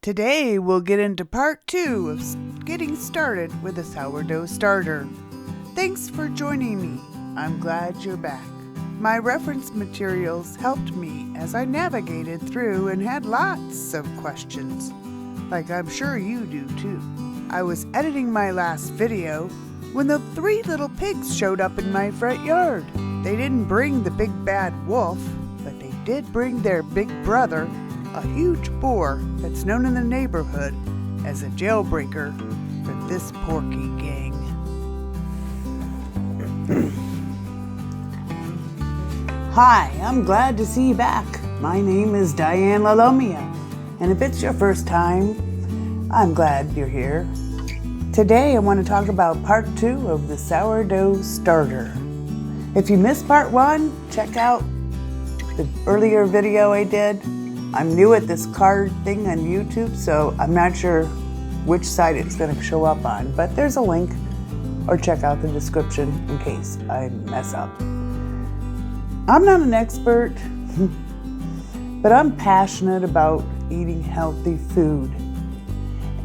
Today we'll get into part 2 of getting started with a sourdough starter. Thanks for joining me. I'm glad you're back. My reference materials helped me as I navigated through and had lots of questions, like I'm sure you do too. I was editing my last video when the 3 little pigs showed up in my front yard. They didn't bring the big bad wolf, but they did bring their big brother, a huge boar that's known in the neighborhood as a jailbreaker for this porky gang. Hi, I'm glad to see you back. My name is Diane Lalomia, and if it's your first time, I'm glad you're here. Today I want to talk about part 2 of the sourdough starter. If you missed part 1, check out the earlier video I did. I'm new at this card thing on YouTube, so I'm not sure which side it's going to show up on, but there's a link, or check out the description in case I mess up. I'm not an expert, but I'm passionate about eating healthy food.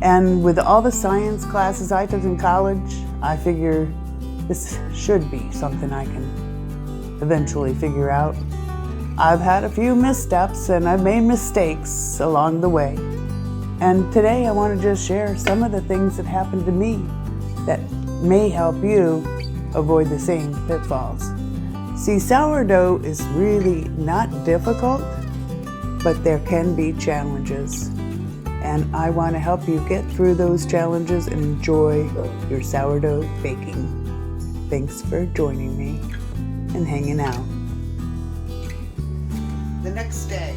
And with all the science classes I took in college, I figure this should be something I can eventually figure out. I've had a few missteps and I've made mistakes along the way. And today I want to just share some of the things that happened to me that may help you avoid the same pitfalls. See, sourdough is really not difficult, but there can be challenges. And I want to help you get through those challenges and enjoy your sourdough baking. Thanks for joining me and hanging out. The next day,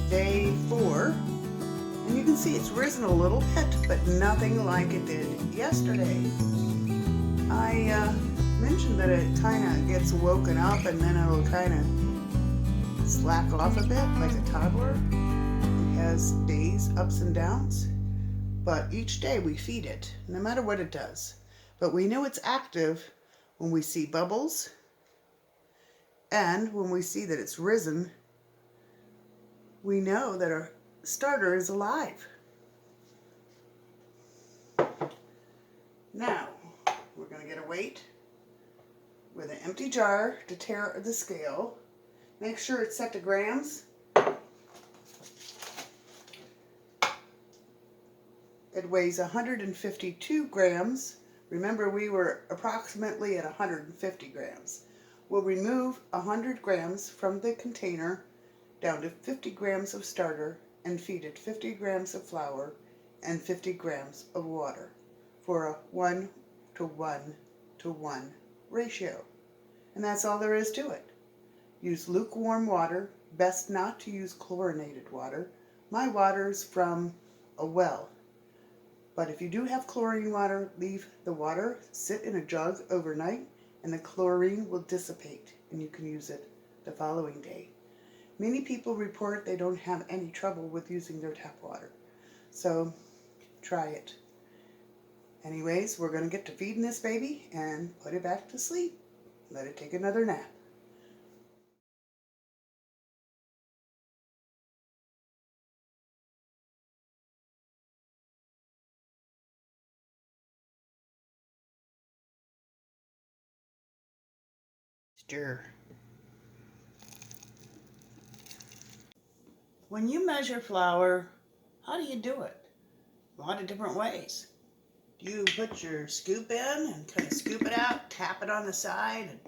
day 4, and you can see it's risen a little bit, but nothing like it did yesterday. I mentioned that it kind of gets woken up and then it'll kind of slack off a bit like a toddler. It has days, ups and downs, but each day we feed it, no matter what it does. But we know it's active when we see bubbles and when we see that it's risen. We know that our starter is alive. Now, we're going to get a weight with an empty jar to tare the scale. Make sure it's set to grams. It weighs 152 grams. Remember, we were approximately at 150 grams. We'll remove 100 grams from the container down to 50 grams of starter and feed it 50 grams of flour and 50 grams of water for a 1:1:1 ratio. And that's all there is to it. Use lukewarm water, best not to use chlorinated water. My water's from a well. But if you do have chlorine water, leave the water sit in a jug overnight and the chlorine will dissipate and you can use it the following day. Many people report they don't have any trouble with using their tap water. So try it. Anyways, we're going to get to feeding this baby and put it back to sleep. Let it take another nap. Stir. When you measure flour, how do you do it? A lot of different ways. You put your scoop in and kind of scoop it out, tap it on the side, and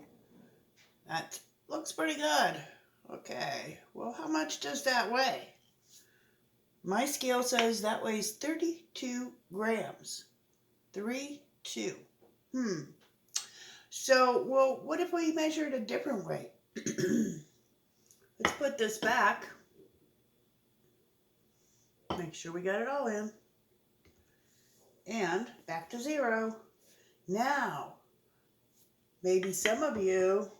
that looks pretty good. Okay, well, how much does that weigh? My scale says that weighs 32 grams. 32. So, well, what if we measured a different way? Let's put this back. Make sure we got it all in. And back to 0. Now, maybe some of you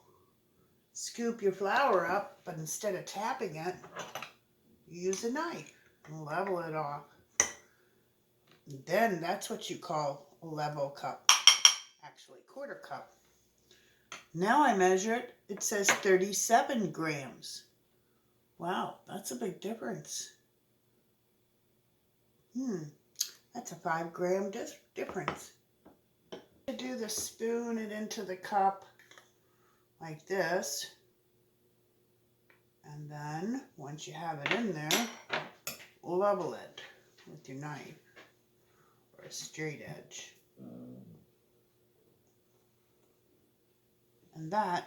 scoop your flour up, but instead of tapping it, you use a knife and level it off. And then that's what you call a level cup. Actually, quarter cup. Now I measure it. It says 37 grams. Wow, that's a big difference. That's a 5-gram difference. To do the spoon it into the cup like this. And then, once you have it in there, level it with your knife or a straight edge. And that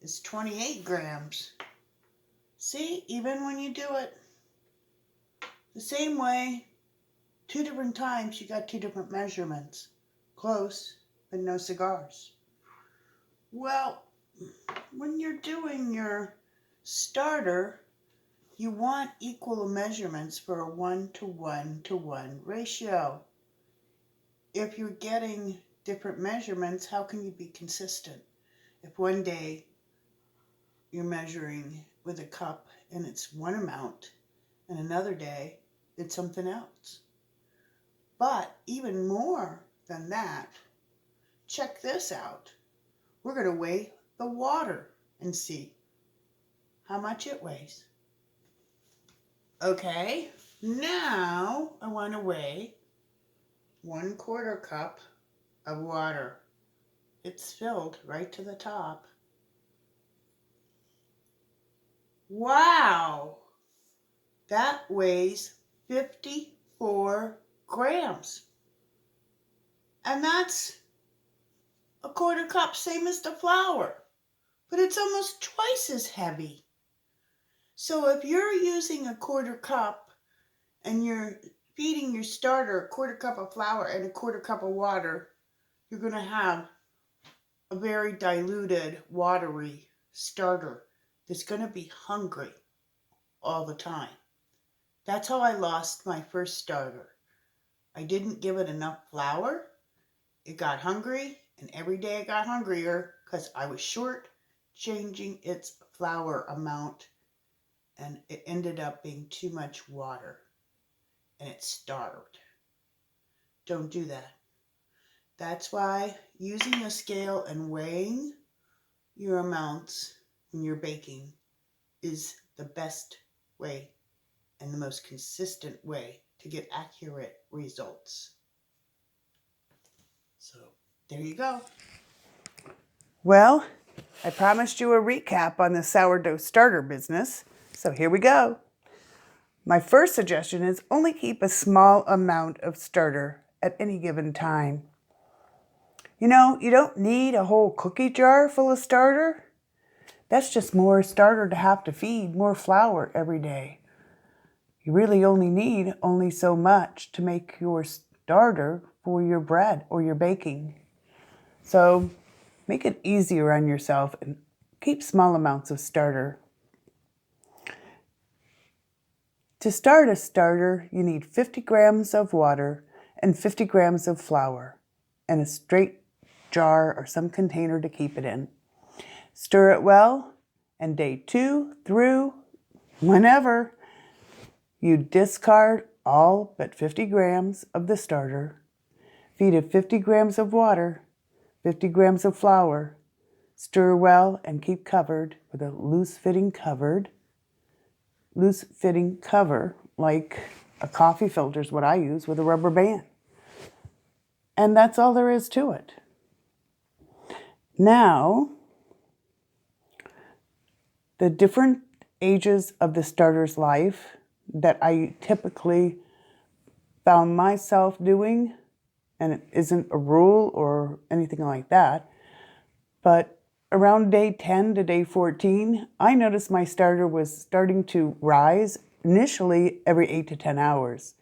is 28 grams. See, even when you do it the same way, 2 different times, you got 2 different measurements. Close, but no cigars. Well, when you're doing your starter, you want equal measurements for a 1-to-1-to-1 ratio. If you're getting different measurements, how can you be consistent? If one day you're measuring with a cup and it's one amount, and another day it's something else. But even more than that, check this out. We're going to weigh the water and see how much it weighs. Okay, now I want to weigh 1/4 cup of water. It's filled right to the top. Wow! That weighs 54 grams. And that's a 1/4 cup, same as the flour. But it's almost twice as heavy. So if you're using a 1/4 cup and you're feeding your starter a 1/4 cup of flour and a 1/4 cup of water, you're going to have a very diluted, watery starter that's going to be hungry all the time. That's how I lost my first starter. I didn't give it enough flour. It got hungry, and every day it got hungrier because I was short changing its flour amount, and it ended up being too much water, and it starved. Don't do that. That's why using a scale and weighing your amounts when you're baking is the best way and the most consistent way to get accurate results. So there you go. Well, I promised you a recap on the sourdough starter business, so here we go. My first suggestion is only keep a small amount of starter at any given time. You know, you don't need a whole cookie jar full of starter. That's just more starter to have to feed, more flour every day. You really only need so much to make your starter for your bread or your baking. So make it easier on yourself and keep small amounts of starter. To start a starter, you need 50 grams of water and 50 grams of flour and a straight jar or some container to keep it in. Stir it well, and day 2 through whenever, you discard all but 50 grams of the starter, feed it 50 grams of water, 50 grams of flour, stir well and keep covered with a loose-fitting cover, like a coffee filter is what I use, with a rubber band. And that's all there is to it. Now, the different ages of the starter's life that I typically found myself doing, and it isn't a rule or anything like that, but around day 10 to day 14, I noticed my starter was starting to rise initially every 8 to 10 hours.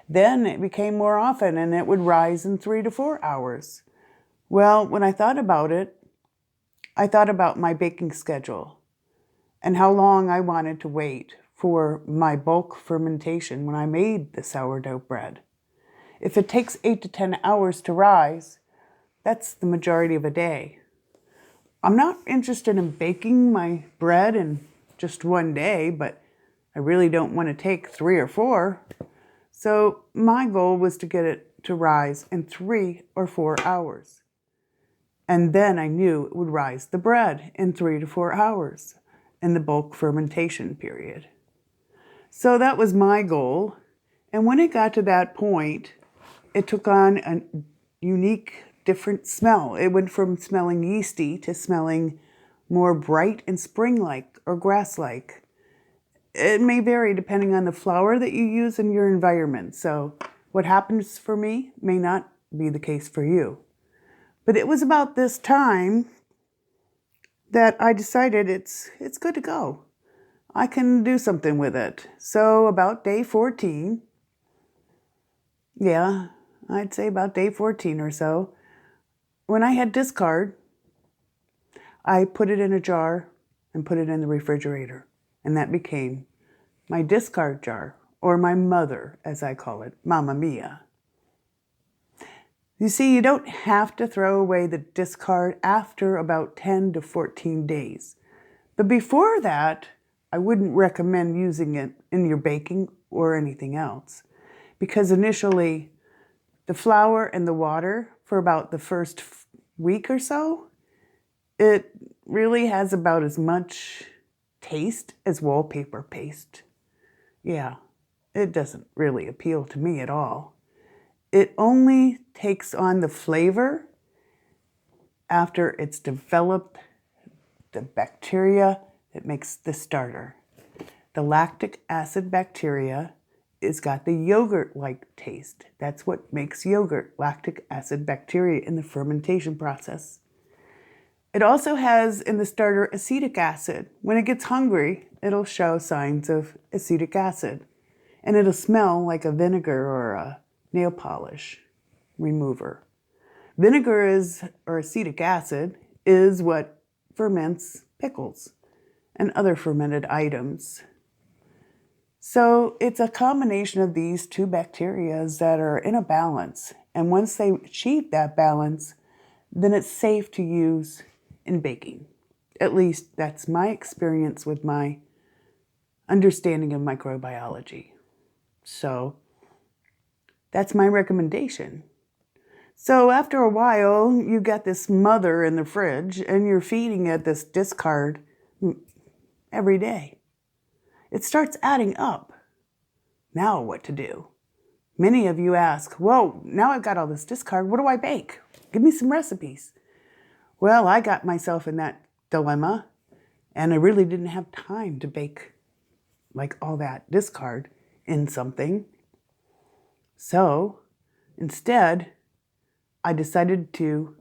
Then it became more often, and it would rise in 3 to 4 hours. Well, when I thought about it, I thought about my baking schedule and how long I wanted to wait for my bulk fermentation when I made the sourdough bread. If it takes 8 to 10 hours to rise, that's the majority of a day. I'm not interested in baking my bread in just one day, but I really don't want to take 3 or 4. So my goal was to get it to rise in 3 or 4 hours. And then I knew it would rise the bread in 3 to 4 hours in the bulk fermentation period. So that was my goal, And when it got to that point, it took on a unique, different smell. It went from smelling yeasty to smelling more bright and spring-like or grass-like. It may vary depending on the flour that you use in your environment. So what happens for me may not be the case for you. But it was about this time that I decided it's good to go. I can do something with it. So about day 14, yeah, I'd say about day 14 or so, when I had discard, I put it in a jar and put it in the refrigerator. And that became my discard jar, or my mother, as I call it, Mamma Mia. You see, you don't have to throw away the discard after about 10 to 14 days. But before that, I wouldn't recommend using it in your baking or anything else. Because initially, the flour and the water, for about the first week or so, it really has about as much taste as wallpaper paste. Yeah, it doesn't really appeal to me at all. It only takes on the flavor after it's developed the bacteria that makes the starter. The lactic acid bacteria has got the yogurt-like taste. That's what makes yogurt, lactic acid bacteria in the fermentation process. It also has in the starter acetic acid. When it gets hungry, it'll show signs of acetic acid. And it'll smell like a vinegar or a nail polish remover. Vinegar or acetic acid, is what ferments pickles and other fermented items. So it's a combination of these two bacteria that are in a balance. And once they achieve that balance, then it's safe to use in baking. At least that's my experience with my understanding of microbiology. So that's my recommendation. So after a while, you got this mother in the fridge and you're feeding it this discard every day. It starts adding up. Now what to do? Many of you ask, whoa, now I've got all this discard, what do I bake? Give me some recipes. Well, I got myself in that dilemma and I really didn't have time to bake like all that discard in something. So instead, I decided to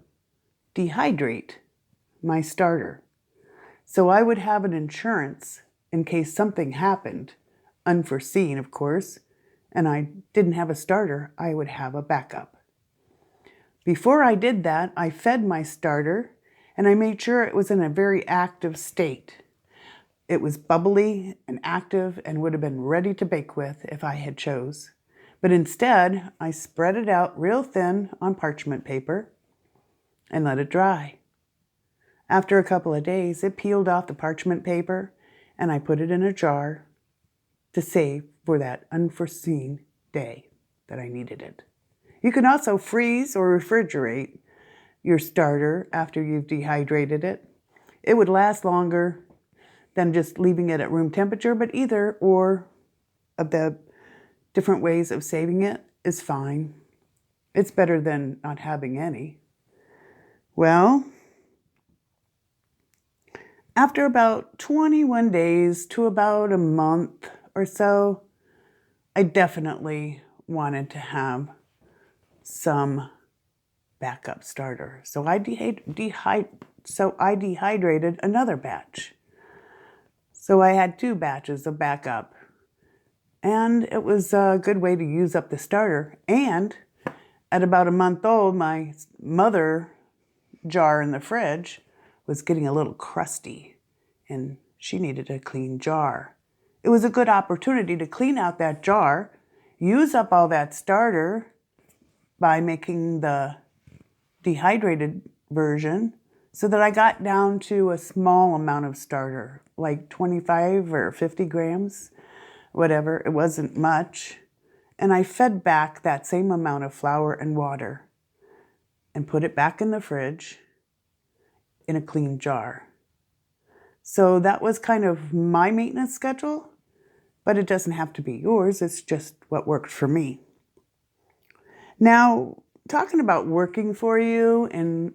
dehydrate my starter. So I would have an insurance in case something happened, unforeseen of course, and I didn't have a starter, I would have a backup. Before I did that, I fed my starter and I made sure it was in a very active state. It was bubbly and active and would have been ready to bake with if I had chose. But instead, I spread it out real thin on parchment paper and let it dry. After a couple of days, it peeled off the parchment paper and I put it in a jar to save for that unforeseen day that I needed it. You can also freeze or refrigerate your starter after you've dehydrated it. It would last longer than just leaving it at room temperature, but either or of the different ways of saving it is fine. It's better than not having any. Well, after about 21 days to about a month or so, I definitely wanted to have some backup starter. So I dehydrated another batch. So I had 2 batches of backup. And it was a good way to use up the starter. And at about a month old, my mother jar in the fridge was getting a little crusty and she needed a clean jar. It was a good opportunity to clean out that jar, use up all that starter by making the dehydrated version so that I got down to a small amount of starter, like 25 or 50 grams, whatever. It wasn't much. And I fed back that same amount of flour and water and put it back in the fridge in a clean jar. So that was kind of my maintenance schedule, but it doesn't have to be yours. It's just what worked for me. Now, talking about working for you and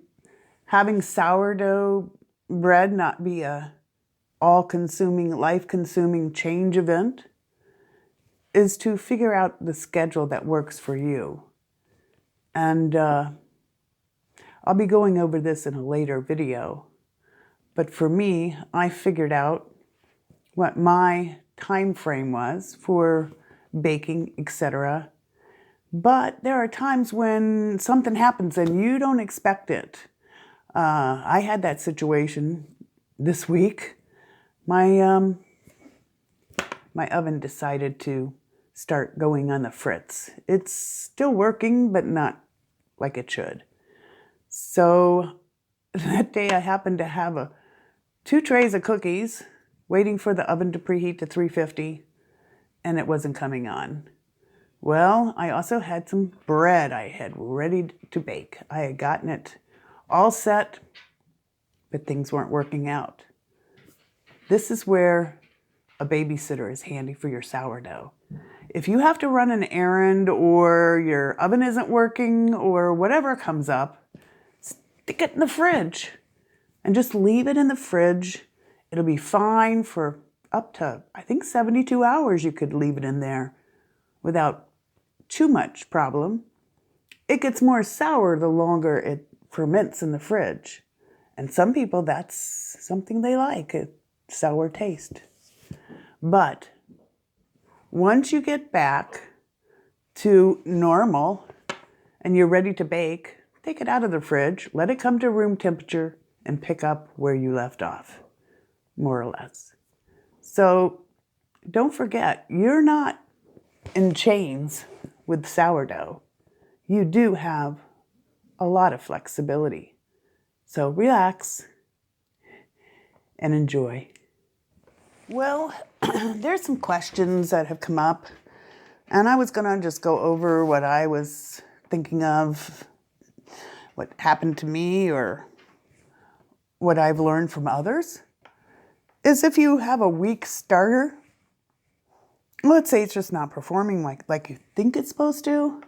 having sourdough bread not be a all-consuming, life-consuming change event is to figure out the schedule that works for you. And I'll be going over this in a later video. But for me, I figured out what my time frame was for baking, etc. But there are times when something happens and you don't expect it. I had that situation this week. My oven decided to start going on the fritz. It's still working, but not like it should. So that day I happened to have 2 trays of cookies waiting for the oven to preheat to 350, and it wasn't coming on. Well, I also had some bread I had ready to bake. I had gotten it all set, but things weren't working out. This is where a babysitter is handy for your sourdough. If you have to run an errand or your oven isn't working or whatever comes up, stick it in the fridge and just leave it in the fridge. It'll be fine for up to, I think, 72 hours you could leave it in there without too much problem. It gets more sour the longer it ferments in the fridge. And some people, that's something they like, a sour taste. But once you get back to normal and you're ready to bake, take it out of the fridge, let it come to room temperature, and pick up where you left off, more or less. So don't forget, you're not in chains with sourdough. You do have a lot of flexibility. So relax and enjoy. Well, there's some questions that have come up, and I was going to just go over what I was thinking of, what happened to me, or what I've learned from others. Is if you have a weak starter, let's say it's just not performing like you think it's supposed to.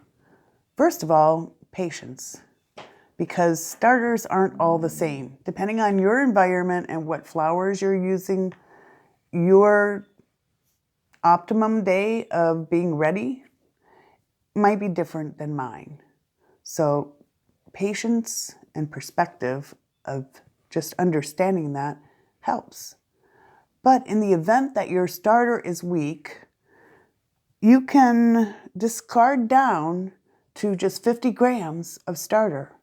First of all, patience, because starters aren't all the same. Depending on your environment and what flours you're using, your optimum day of being ready might be different than mine. So patience and perspective of just understanding that helps. But in the event that your starter is weak, you can discard down to just 50 grams of starter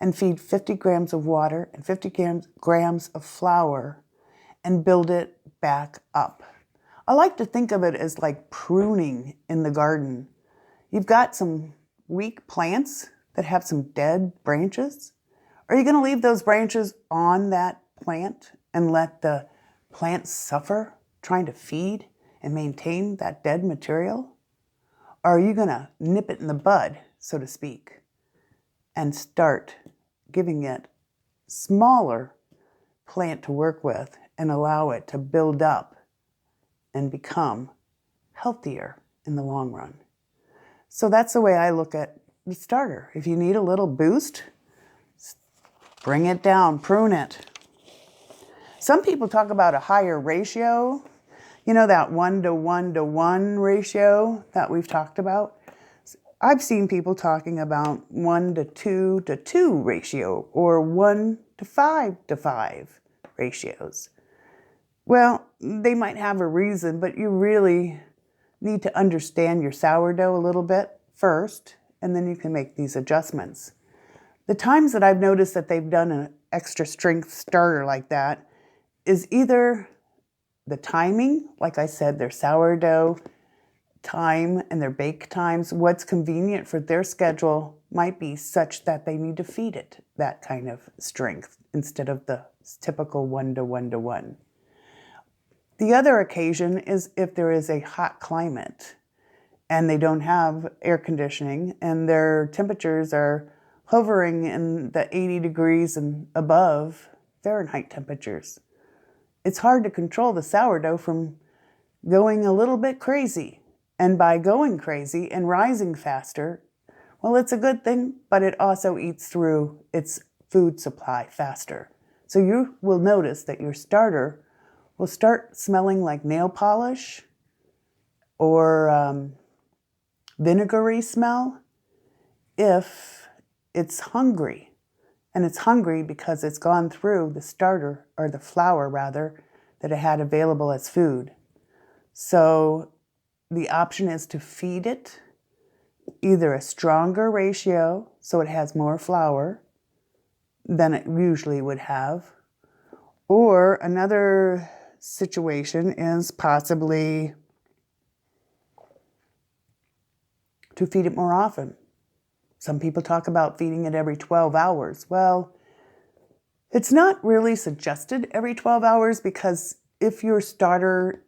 and feed 50 grams of water and 50 grams of flour and build it back up. I like to think of it as like pruning in the garden. You've got some weak plants that have some dead branches. Are you going to leave those branches on that plant and let the plant suffer trying to feed and maintain that dead material? Or are you going to nip it in the bud, so to speak, and start giving it smaller plant to work with and allow it to build up and become healthier in the long run? So that's the way I look at the starter. If you need a little boost, bring it down, prune it. Some people talk about a higher ratio, you know, that 1-to-1-to-1 ratio that we've talked about. I've seen people talking about 1-to-2-to-2 ratio or 1-to-5-to-5 ratios. Well, they might have a reason, but you really need to understand your sourdough a little bit first, and then you can make these adjustments. The times that I've noticed that they've done an extra strength starter like that is either the timing, like I said, their sourdough time and their bake times, what's convenient for their schedule might be such that they need to feed it that kind of strength instead of the typical 1-to-1-to-1. The other occasion is if there is a hot climate and they don't have air conditioning and their temperatures are hovering in the 80 degrees and above Fahrenheit temperatures. It's hard to control the sourdough from going a little bit crazy. And by going crazy and rising faster, well, it's a good thing, but it also eats through its food supply faster. So you will notice that your starter will start smelling like nail polish or vinegary smell if it's hungry. And it's hungry because it's gone through the starter, or the flour rather, that it had available as food. So the option is to feed it either a stronger ratio, so it has more flour than it usually would have, or another situation is possibly to feed it more often. Some people talk about feeding it every 12 hours. Well, it's not really suggested every 12 hours because if your starter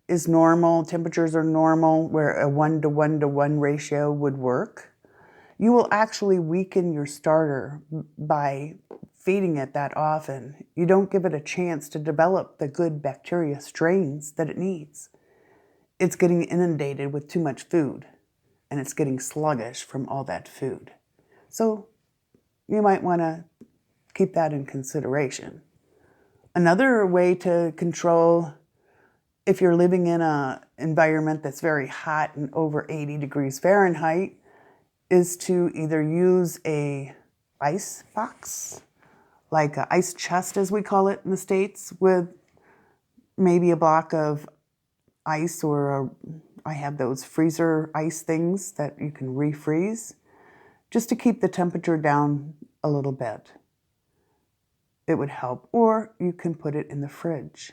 is normal, temperatures are normal, where a 1-to-1-to-1 ratio would work, you will actually weaken your starter by feeding it that often. You don't give it a chance to develop the good bacteria strains that it needs. It's getting inundated with too much food, and it's getting sluggish from all that food. So you might want to keep that in consideration. Another way to control if you're living in an environment that's very hot and over 80 degrees Fahrenheit is to either use a ice box, like an ice chest as we call it in the States, with maybe a block of ice, or I have those freezer ice things that you can refreeze, just to keep the temperature down a little bit. It would help. Or you can put it in the fridge.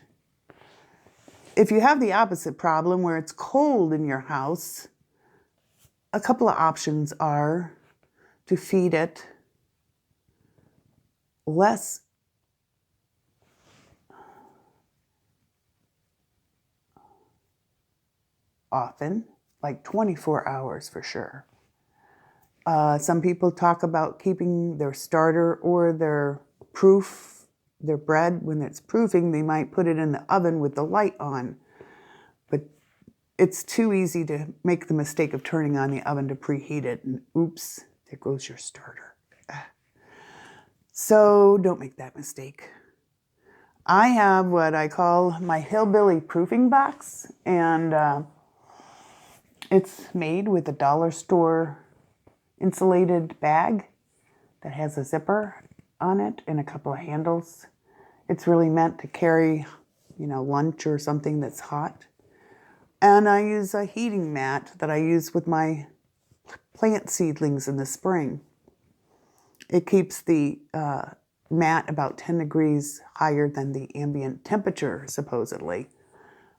If you have the opposite problem where it's cold in your house, a couple of options are to feed it less often, like 24 hours for sure. Some people talk about keeping their starter or their bread, when it's proofing, they might put it in the oven with the light on. But it's too easy to make the mistake of turning on the oven to preheat it, and oops, there goes your starter. So don't make that mistake. I have what I call my hillbilly proofing box, and it's made with a dollar store insulated bag that has a zipper on it and a couple of handles. It's really meant to carry, lunch or something that's hot. And I use a heating mat that I use with my plant seedlings in the spring. It keeps the mat about 10 degrees higher than the ambient temperature, supposedly.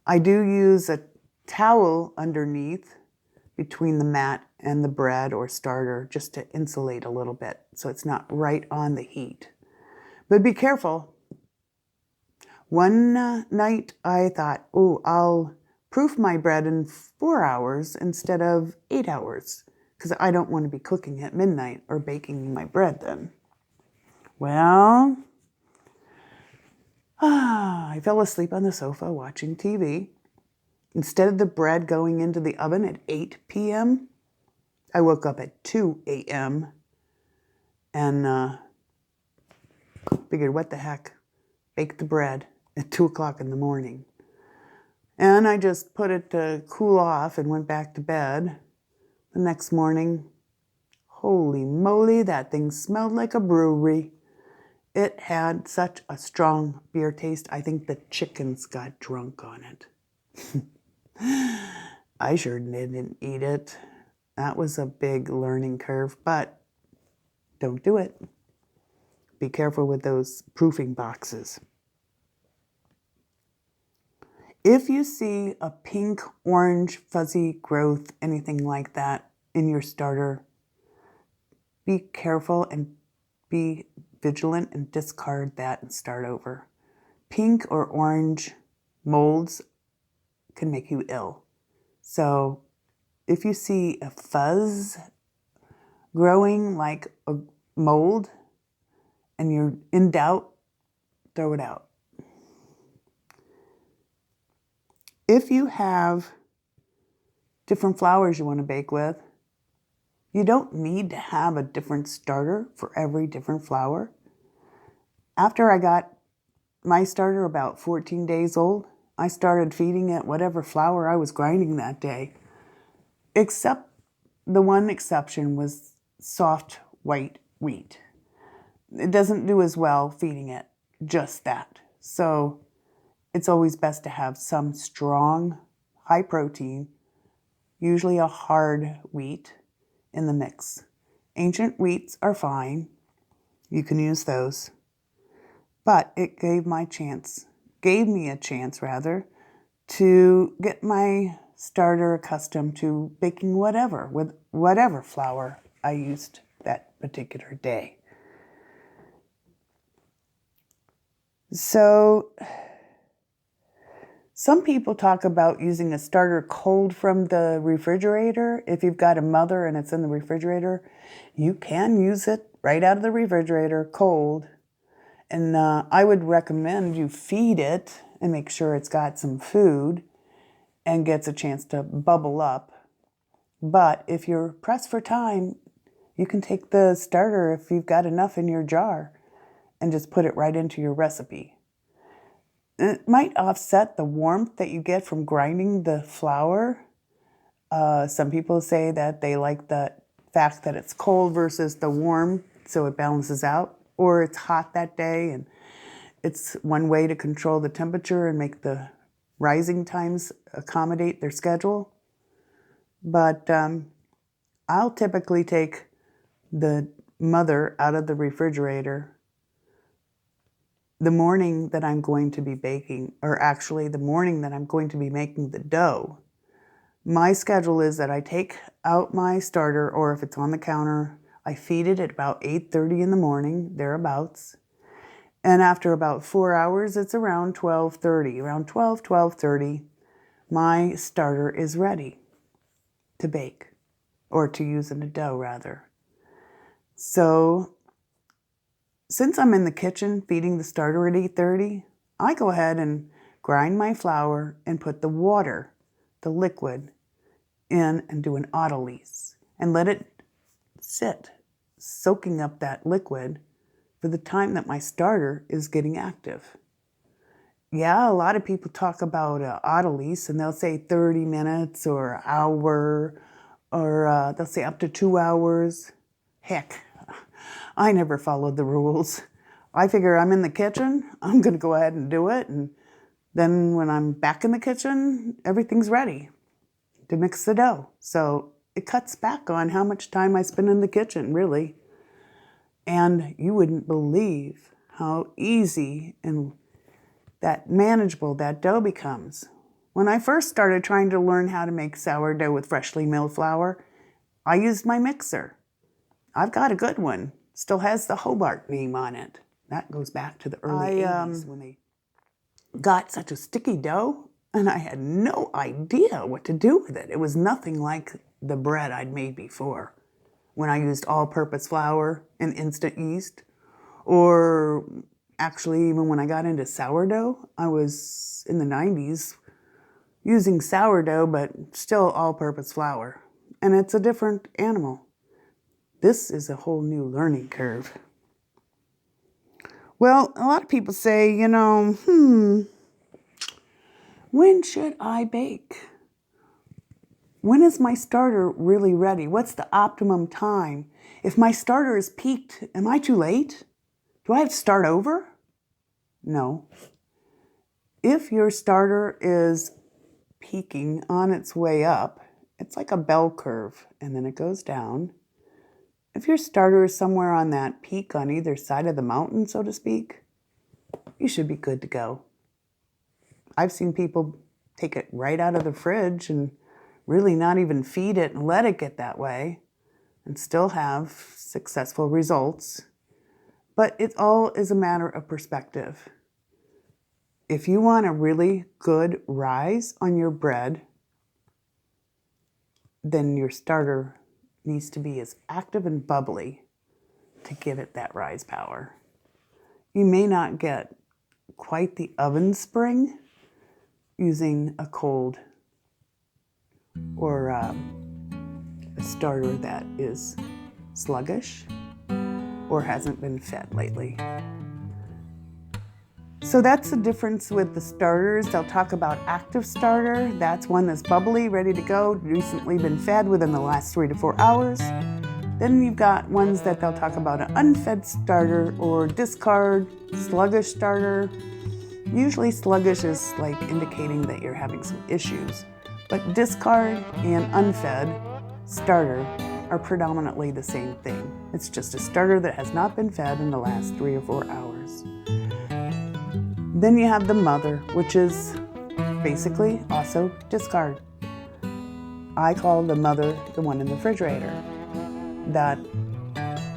I do use a towel underneath between the mat and the bread or starter just to insulate a little bit so it's not right on the heat. But be careful. One night I thought, I'll proof my bread in 4 hours instead of 8 hours because I don't want to be cooking at midnight or baking my bread then. Well, I fell asleep on the sofa watching TV. Instead of the bread going into the oven at 8 p.m., I woke up at 2 a.m. and figured, what the heck, bake the bread at 2 o'clock in the morning. And I just put it to cool off and went back to bed. The next morning, holy moly, that thing smelled like a brewery. It had such a strong beer taste. I think the chickens got drunk on it. I sure didn't eat it. That was a big learning curve, but don't do it. Be careful with those proofing boxes. If you see a pink, orange, fuzzy growth, anything like that in your starter, be careful and be vigilant and discard that and start over. Pink or orange molds can make you ill. So if you see a fuzz growing like a mold and you're in doubt, throw it out. If you have different flours you want to bake with, you don't need to have a different starter for every different flour. After I got my starter about 14 days old, I started feeding it whatever flour I was grinding that day. Except the one exception was soft white wheat. It doesn't do as well feeding it just that. So it's always best to have some strong, high protein, usually a hard wheat, in the mix. Ancient wheats are fine. You can use those. But it gave me a chance to get my starter accustomed to baking whatever, with whatever flour I used that particular day. So some people talk about using a starter cold from the refrigerator. If you've got a mother and it's in the refrigerator, you can use it right out of the refrigerator cold. And I would recommend you feed it and make sure it's got some food and gets a chance to bubble up. But if you're pressed for time, you can take the starter, if you've got enough in your jar, and just put it right into your recipe. It might offset the warmth that you get from grinding the flour. Some people say that they like the fact that it's cold versus the warm, so it balances out. Or it's hot that day, and it's one way to control the temperature and make the rising times accommodate their schedule. But I'll typically take the mother out of the refrigerator the morning that I'm going to be baking, or actually the morning that I'm going to be making the dough. My schedule is that I take out my starter, or if it's on the counter, I feed it at about 8:30 in the morning, thereabouts. And after about 4 hours, it's around 12:30. Around 12:30, my starter is ready to bake, or to use in a dough, rather. So since I'm in the kitchen feeding the starter at 8:30, I go ahead and grind my flour and put the water, the liquid, in and do an autolyse and let it sit, soaking up that liquid for the time that my starter is getting active. Yeah, a lot of people talk about autolyse, and they'll say 30 minutes or an hour, or they'll say up to 2 hours. Heck, I never followed the rules. I figure I'm in the kitchen, I'm going to go ahead and do it, and then when I'm back in the kitchen, everything's ready to mix the dough. So it cuts back on how much time I spend in the kitchen, really. And you wouldn't believe how easy and that manageable that dough becomes. When I first started trying to learn how to make sourdough with freshly milled flour, I used my mixer. I've got a good one. Still has the Hobart name on it. That goes back to the early 80s when they got such a sticky dough, and I had no idea what to do with it. It was nothing like the bread I'd made before, when I used all-purpose flour and instant yeast. Or actually, even when I got into sourdough, I was in the 90s using sourdough, but still all-purpose flour. And it's a different animal. This is a whole new learning curve. Well, a lot of people say, when should I bake? When is my starter really ready? What's the optimum time? If my starter is peaked, am I too late? Do I have to start over? No. If your starter is peaking on its way up, it's like a bell curve, and then it goes down. If your starter is somewhere on that peak on either side of the mountain, so to speak, you should be good to go. I've seen people take it right out of the fridge and really not even feed it and let it get that way and still have successful results. But it all is a matter of perspective. If you want a really good rise on your bread, then your starter needs to be as active and bubbly to give it that rise power. You may not get quite the oven spring, using a cold or a starter that is sluggish or hasn't been fed lately. So that's the difference with the starters. They'll talk about active starter. That's one that's bubbly, ready to go, recently been fed within the last 3 to 4 hours. Then you've got ones that they'll talk about an unfed starter or discard, sluggish starter. Usually sluggish is like indicating that you're having some issues, but discard and unfed starter are predominantly the same thing. It's just a starter that has not been fed in the last 3 or 4 hours. Then you have the mother, which is basically also discard. I call the mother the one in the refrigerator. That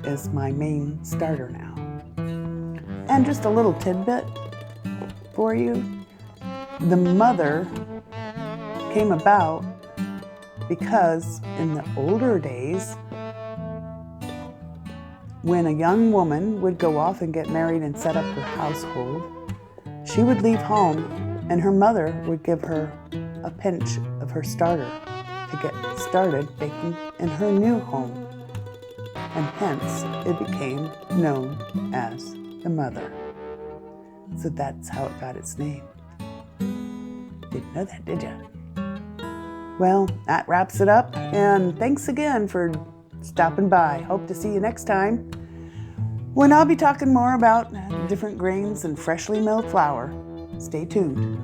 is my main starter now. And just a little tidbit for you. The mother came about because in the older days, when a young woman would go off and get married and set up her household, she would leave home and her mother would give her a pinch of her starter to get started baking in her new home. And hence it became known as the mother. So that's how it got its name. Didn't know that, did ya? Well, that wraps it up, and thanks again for stopping by. Hope to see you next time when I'll be talking more about different grains and freshly milled flour. Stay tuned.